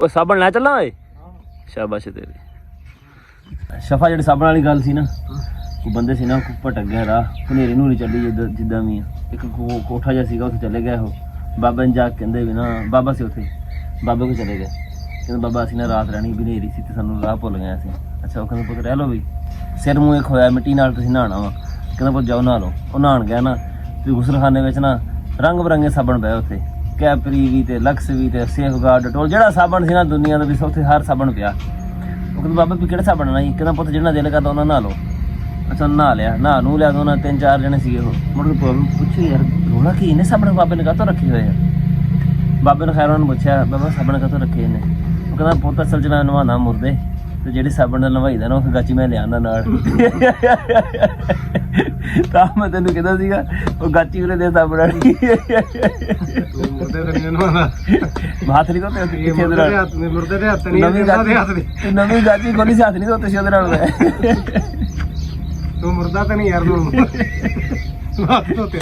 ਉਹ ਸਾਬਣ ਲੈ ਚੱਲਾਂ ਓਏ ਸ਼ਾਬਾਸ਼ ਤੇਰੀ ਸ਼ਫਾ ਜਿਹੜੀ ਸਾਬਣ ਵਾਲੀ ਗੱਲ ਸੀ ਨਾ ਉਹ ਬੰਦੇ ਸੀ ਨਾ ਭਟਕ ਗਿਆ ਰਾਹ ਹਨੇਰੀ ਨੂਰੀ ਚੱਲੀ ਜਿੱਦਾਂ ਵੀ ਇੱਕ ਕੋਠਾ ਜਿਹਾ ਸੀਗਾ ਉੱਥੇ ਚਲੇ ਗਏ ਉਹ ਬਾਬਾ ਨੇ ਜਾ ਕੇ ਕਹਿੰਦੇ ਵੀ ਨਾ ਬਾਬਾ ਸੀ ਉੱਥੇ ਬਾਬੇ ਕੋਲ ਚਲੇ ਗਏ ਕਹਿੰਦੇ ਬਾਬਾ ਅਸੀਂ ਨਾ ਰਾਤ ਰਹਿਣੀ ਵੀ ਹਨੇਰੀ ਸੀ ਤੇ ਸਾਨੂੰ ਰਾਹ ਭੁੱਲ ਗਏ ਅਸੀਂ ਅੱਛਾ ਉਹ ਕਹਿੰਦੇ ਪੁੱਤ ਰਹਿ ਲਓ ਵੀ ਸਿਰ ਮੂੰਹ ਇੱਕ ਹੋਇਆ ਮਿੱਟੀ ਨਾਲ ਤੁਸੀਂ ਨਹਾਉਣਾ ਵਾ ਕਹਿੰਦਾ ਪੁੱਤ ਜਾਓ ਨਹਾ ਲਓ ਉਹ ਨਹਾਉਣ ਗਿਆ ਨਾ ਤੇ ਗੁਸਲਖਾਨੇ ਵਿੱਚ ਨਾ ਰੰਗ ਬਰੰਗੇ ਸਾਬਣ ਪਏ ਉੱਥੇ ਕੈਪਰੀ ਵੀ ਤੇ ਲਕਸ ਵੀ ਤੇ ਸੇਫਗਾਰਡ ਡਟੋਲ ਜਿਹੜਾ ਸਾਬਣ ਸੀ ਨਾ ਦੁਨੀਆ ਦਾ ਵੀ ਉੱਥੇ ਹਰ ਸਾਬਣ ਪਿਆ ਉਹ ਕਹਿੰਦਾ ਬਾਬਾ ਵੀ ਕਿਹੜਾ ਸਾਬਣ ਨਾ ਜੀ ਕਹਿੰਦਾ ਪੁੱਤ ਜਿਹੜਾ ਦਿਲ ਕਰਦਾ ਉਹਨਾਂ ਨਹਾ ਲਓ ਅੱਛਾ ਨਹਾ ਲਿਆ ਨਹਾ ਨੂੰ ਲਿਆ ਉਹਨਾਂ 3-4 ਜਣੇ ਸੀਗੇ ਉਹ ਮੁੜ ਕੇ ਪੁੱਛੇ ਯਾਰ ਰੋਲਾ ਕੀ ਇਹਨੇ ਸਾਬਣ ਬਾਬੇ ਨੇ ਕਾਹਤੋਂ ਰੱਖੇ ਹੋਏ ਆ ਬਾਬੇ ਨੇ ਖੈਰ ਉਹਨਾਂ ਨੂੰ ਪੁੱਛਿਆ ਬਾਬਾ ਸਾਬਣ ਕਾਹਤੋਂ ਰੱਖੇ ਇਹਨੇ ਉਹ ਕਹਿੰਦਾ ਪੁੱਤ ਅਸਲ 'ਚ ਮੈਂ ਨਵਾਉਣਾ ਮੁਰਦੇ ਤੇ ਜਿਹੜੀ ਸਾਬਣ ਨਾਲ ਨਵਾਈਦਾ ਨਾ ਉਹ ਗਾਚੀ ਮੈਂ ਲਿਆਉਂਦਾ ਨਾਲ ਤਾਂ ਮੈਂ ਤੈਨੂੰ ਕਹਿੰਦਾ ਸੀਗਾ ਉਹ ਗਾਚੀ ਉਰੇ ਦੇ ਸਾਬਣ ਵਾਲੀ ਮੁਰਦੇ ਤੇ ਨਹੀਂ ਨਵਾਉਣਾ ਹੱਥ ਨਹੀਂ ਧੋਤੇ ਪਿੱਛੇ ਉਹਦੇ ਨਾਲ ਮੁਰਦੇ ਦੇ ਹੱਥ ਨਹੀਂ ਨਵੀਂ ਗਾਚੀ ਖੋਲੀ ਸੀ ਹੱਥ ਨਹੀਂ ਧੋਤੇ ਸੀ ਉਹਦੇ ਨਾਲ ਮੈਂ ਤੂੰ ਮੁਰਦਾ ਤਾਂ ਨਹੀਂ ਯਾਰ ਤੂੰ ਹੱਥ ਧੋਤੇ